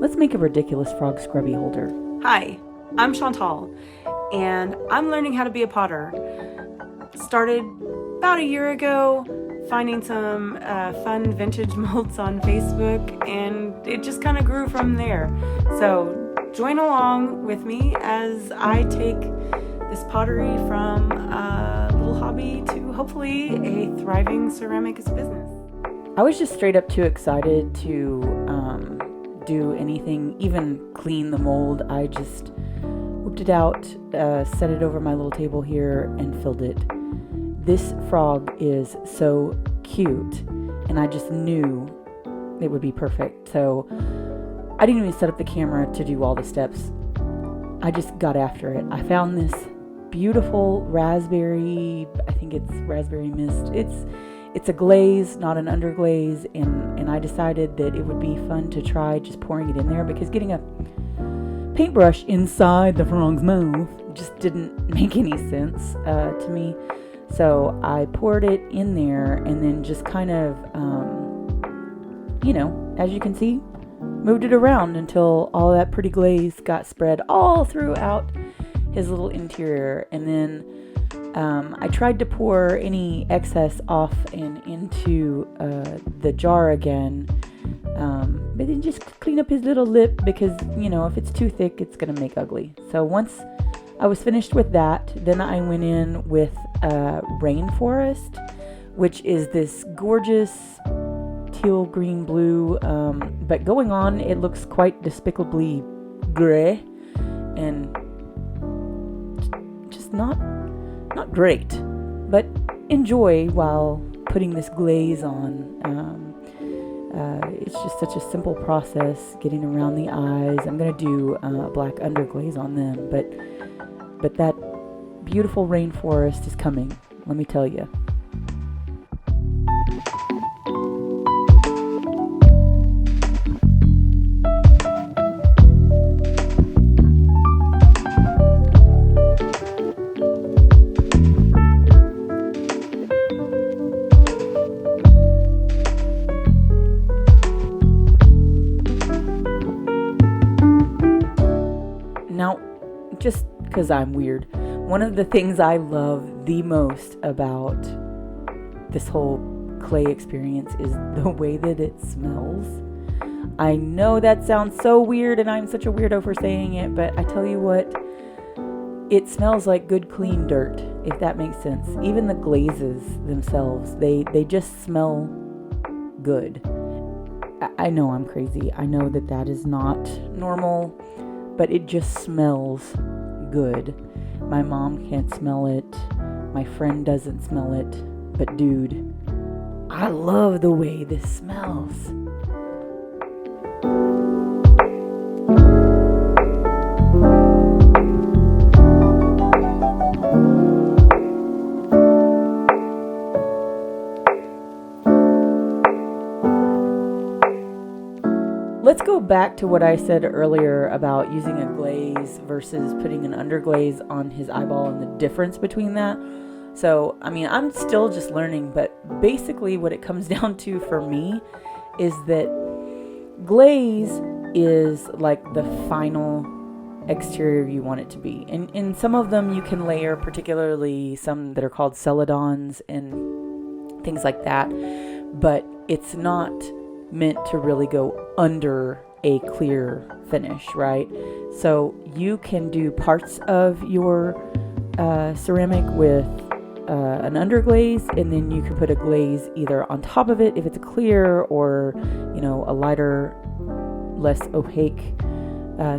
Let's make a ridiculous frog scrubby holder. Hi, I'm Chantal, and I'm learning how to be a potter. Started about a year ago, finding some fun vintage molds on Facebook, and it just kind of grew from there. So join along with me as I take this pottery from a little hobby to hopefully a thriving ceramics business. I was just straight up too excited to do anything, even clean the mold. I just whipped it out, set it over my little table here, and filled it. This frog is so cute, and I just knew it would be perfect. So I didn't even set up the camera to do all the steps. I just got after it. I found this beautiful raspberry, I think it's raspberry mist. It's a glaze, not an underglaze, and I decided that it would be fun to try just pouring it in there, because getting a paintbrush inside the frog's mouth just didn't make any sense to me. So I poured it in there and then just kind of, as you can see, moved it around until all that pretty glaze got spread all throughout his little interior. And then I tried to pour any excess off and into the jar again, but then just clean up his little lip, because, if it's too thick, it's going to make ugly. So once I was finished with that, then I went in with Rainforest, which is this gorgeous teal, green, blue, but going on, it looks quite despicably gray and just not great, but enjoy while putting this glaze on. It's just such a simple process getting around the eyes. I'm going to do black underglaze on them, but that beautiful rainforest is coming, let me tell you. Now, just because I'm weird, one of the things I love the most about this whole clay experience is the way that it smells. I know that sounds so weird, and I'm such a weirdo for saying it, but I tell you what, it smells like good, clean dirt, if that makes sense. Even the glazes themselves, they just smell good. I know I'm crazy. I know that is not normal, but it just smells good. My mom can't smell it. My friend doesn't smell it. But dude, I love the way this smells. Let's go back to what I said earlier about using a glaze versus putting an underglaze on his eyeball and the difference between that. So, I'm still just learning, but basically what it comes down to for me is that glaze is like the final exterior you want it to be. And in some of them you can layer, particularly some that are called celadons and things like that, but it's not meant to really go under a clear finish, right? So you can do parts of your ceramic with an underglaze, and then you can put a glaze either on top of it if it's a clear, or a lighter, less opaque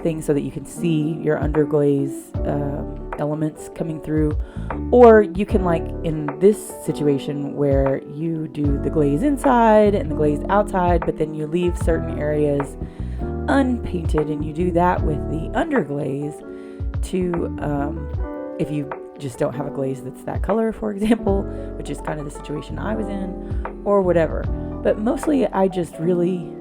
thing, so that you can see your underglaze elements coming through. Or you can, like in this situation where you do the glaze inside and the glaze outside, but then you leave certain areas unpainted, and you do that with the underglaze to if you just don't have a glaze that's that color, for example, which is kind of the situation I was in, or whatever. But mostly I just really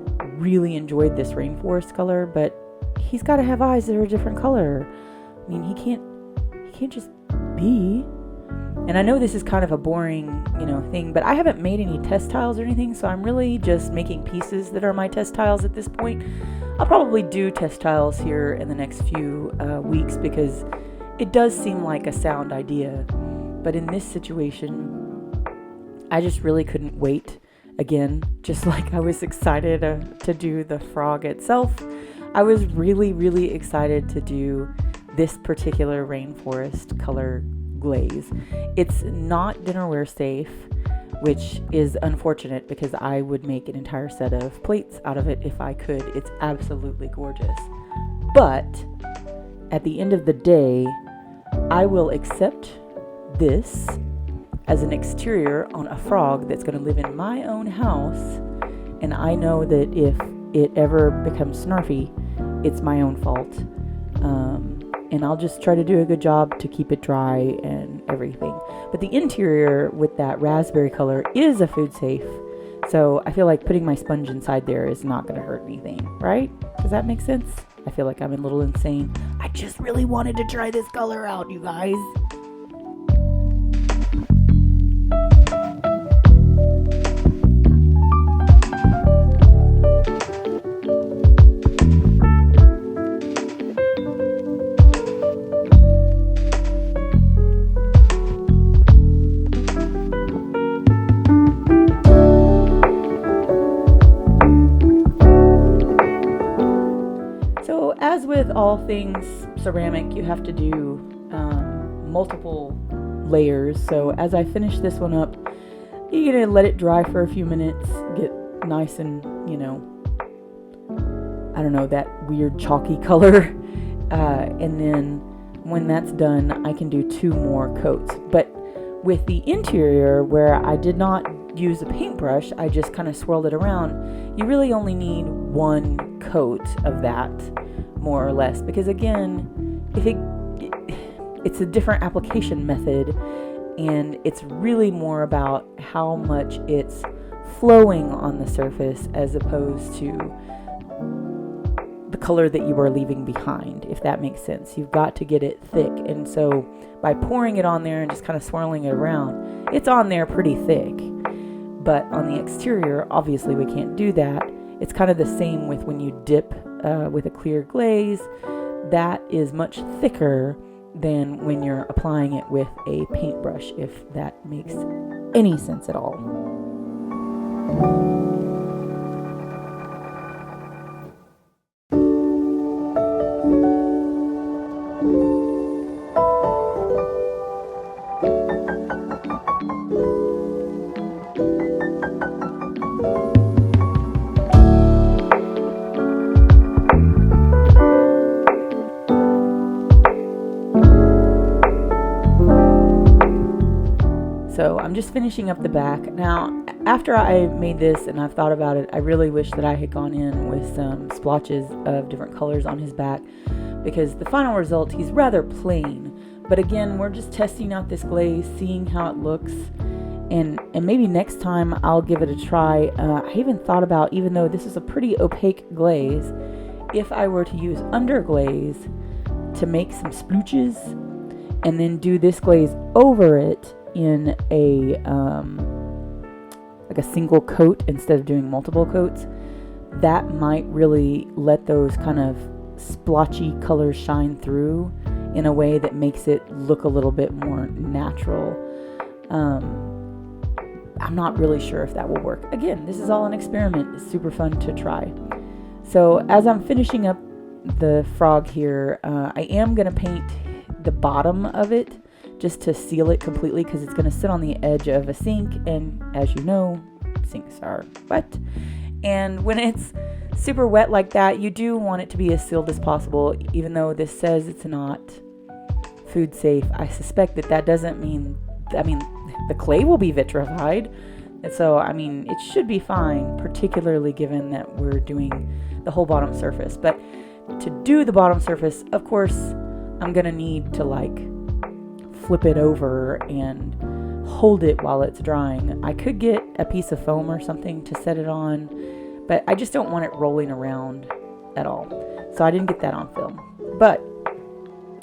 enjoyed this rainforest color, but he's got to have eyes that are a different color. He can't just be. And I know this is kind of a boring, thing, but I haven't made any test tiles or anything, so I'm really just making pieces that are my test tiles at this point. I'll probably do test tiles here in the next few weeks because it does seem like a sound idea. But in this situation, I just really couldn't wait. Again, just like I was excited to do the frog itself, I was really, really excited to do this particular rainforest color glaze. It's not dinnerware safe, which is unfortunate because I would make an entire set of plates out of it if I could. It's absolutely gorgeous. But at the end of the day, I will accept this as an exterior on a frog that's going to live in my own house, and I know that if it ever becomes snarfy, it's my own fault. And I'll just try to do a good job to keep it dry and everything. But the interior with that raspberry color is a food safe, so I feel like putting my sponge inside there is not going to hurt anything, right? Does that make sense? I feel like I'm a little insane. I just really wanted to try this color out, you guys. As with all things ceramic, you have to do multiple layers. So as I finish this one up, you're going to let it dry for a few minutes, get nice and, I don't know, that weird chalky color. And then when that's done, I can do 2 more coats. But with the interior, where I did not use a paintbrush, I just kind of swirled it around, you really only need 1 coat of that, more or less, because again, it's a different application method, and it's really more about how much it's flowing on the surface as opposed to the color that you are leaving behind, if that makes sense. You've got to get it thick, and so by pouring it on there and just kind of swirling it around, it's on there pretty thick. But on the exterior, obviously we can't do that. It's kind of the same with when you dip with a clear glaze. That is much thicker than when you're applying it with a paintbrush, if that makes any sense at all. So I'm just finishing up the back. Now, after I made this and I've thought about it, I really wish that I had gone in with some splotches of different colors on his back, because the final result, he's rather plain. But again, we're just testing out this glaze, seeing how it looks, and maybe next time I'll give it a try. I even thought about, even though this is a pretty opaque glaze, if I were to use underglaze to make some splooches and then do this glaze over it in a like a single coat instead of doing multiple coats, that might really let those kind of splotchy colors shine through in a way that makes it look a little bit more natural. I'm not really sure if that will work. Again, this is all an experiment. It's super fun to try. So as I'm finishing up the frog here, I am going to paint the bottom of it just to seal it completely, because it's going to sit on the edge of a sink, and as you know, sinks are wet. And when it's super wet like that, you do want it to be as sealed as possible. Even though this says it's not food safe, I suspect that doesn't mean, the clay will be vitrified. And so, it should be fine, particularly given that we're doing the whole bottom surface. But to do the bottom surface, of course, I'm going to need to flip it over and hold it while it's drying. I could get a piece of foam or something to set it on, but I just don't want it rolling around at all. So I didn't get that on film. But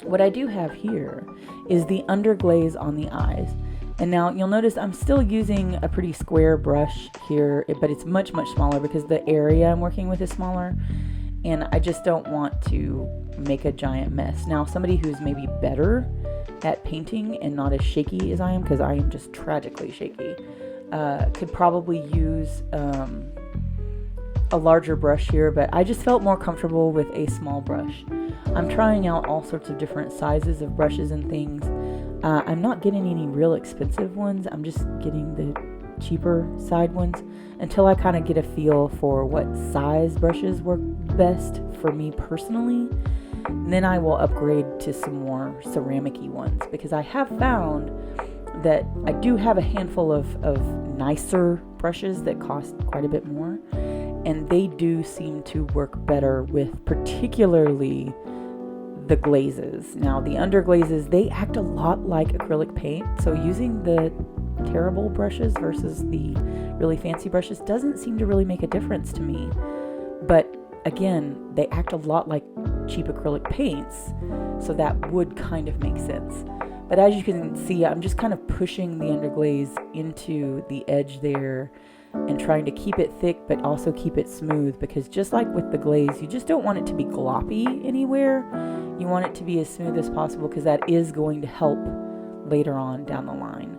what I do have here is the underglaze on the eyes. And now you'll notice I'm still using a pretty square brush here, but it's much, much smaller because the area I'm working with is smaller. And I just don't want to make a giant mess. Now, somebody who's maybe better at painting and not as shaky as I am, because I am just tragically shaky, could probably use a larger brush here, but I just felt more comfortable with a small brush. I'm trying out all sorts of different sizes of brushes and things. I'm not getting any real expensive ones. I'm just getting the cheaper side ones until I kind of get a feel for what size brushes work best for me personally. And then I will upgrade to some more ceramic-y ones, because I have found that I do have a handful of nicer brushes that cost quite a bit more, and they do seem to work better with particularly the glazes. Now, the underglazes, they act a lot like acrylic paint, so using the terrible brushes versus the really fancy brushes doesn't seem to really make a difference to me. But again, they act a lot like cheap acrylic paints, so that would kind of make sense. But as you can see, I'm just kind of pushing the underglaze into the edge there and trying to keep it thick but also keep it smooth, because just like with the glaze, you just don't want it to be gloppy anywhere. You want it to be as smooth as possible, because that is going to help later on down the line.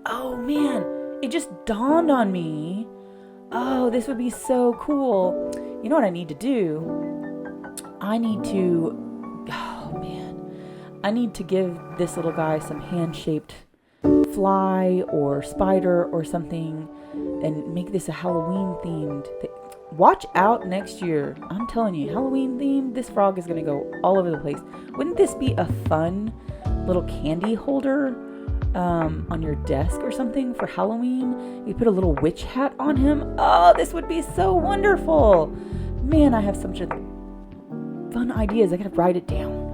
Oh man, it just dawned on me. Oh, this would be so cool. You know what I need to do? I need to give this little guy some hand-shaped fly or spider or something and make this a Halloween themed thing. Watch out next year. I'm telling you, Halloween themed, this frog is going to go all over the place. Wouldn't this be a fun little candy holder on your desk or something for Halloween? You put a little witch hat on him. Oh, this would be so wonderful. Man, I have such fun ideas. I got to write it down.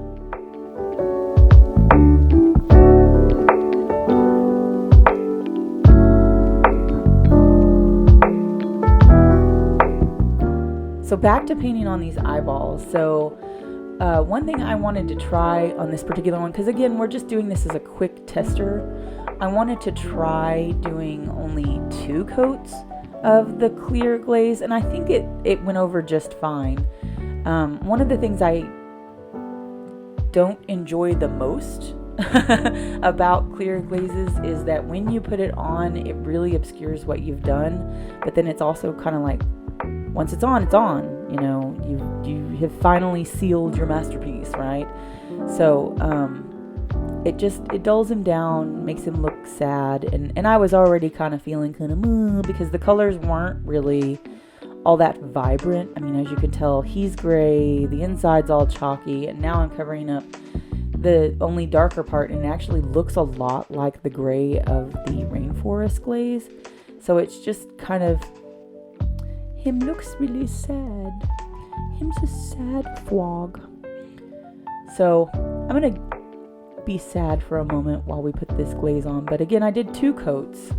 So back to painting on these eyeballs. So one thing I wanted to try on this particular one, because again, we're just doing this as a quick tester, I wanted to try doing only 2 coats of the clear glaze, and I think it went over just fine. One of the things I don't enjoy the most about clear glazes is that when you put it on, it really obscures what you've done, but then it's also kind of like, once it's on, you know, you have finally sealed your masterpiece, right? So it dulls him down, makes him look sad, and I was already kind of feeling kind of because the colors weren't really all that vibrant. I mean, as you can tell, he's gray, the inside's all chalky, and now I'm covering up the only darker part, and it actually looks a lot like the gray of the Rainforest glaze. So it's just kind of, him looks really sad. Him's a sad frog. So I'm going to be sad for a moment while we put this glaze on. But again, I did 2 coats,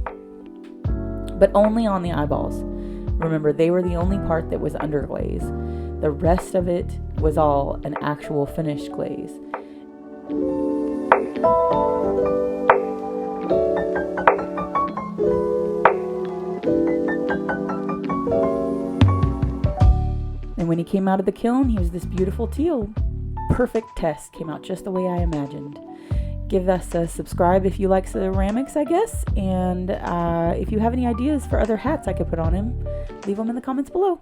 but only on the eyeballs. Remember, they were the only part that was underglaze. The rest of it was all an actual finished glaze. And when he came out of the kiln, he was this beautiful teal. Perfect test. Came out just the way I imagined. Give us a subscribe if you like ceramics, I guess. And if you have any ideas for other hats I could put on him, leave them in the comments below.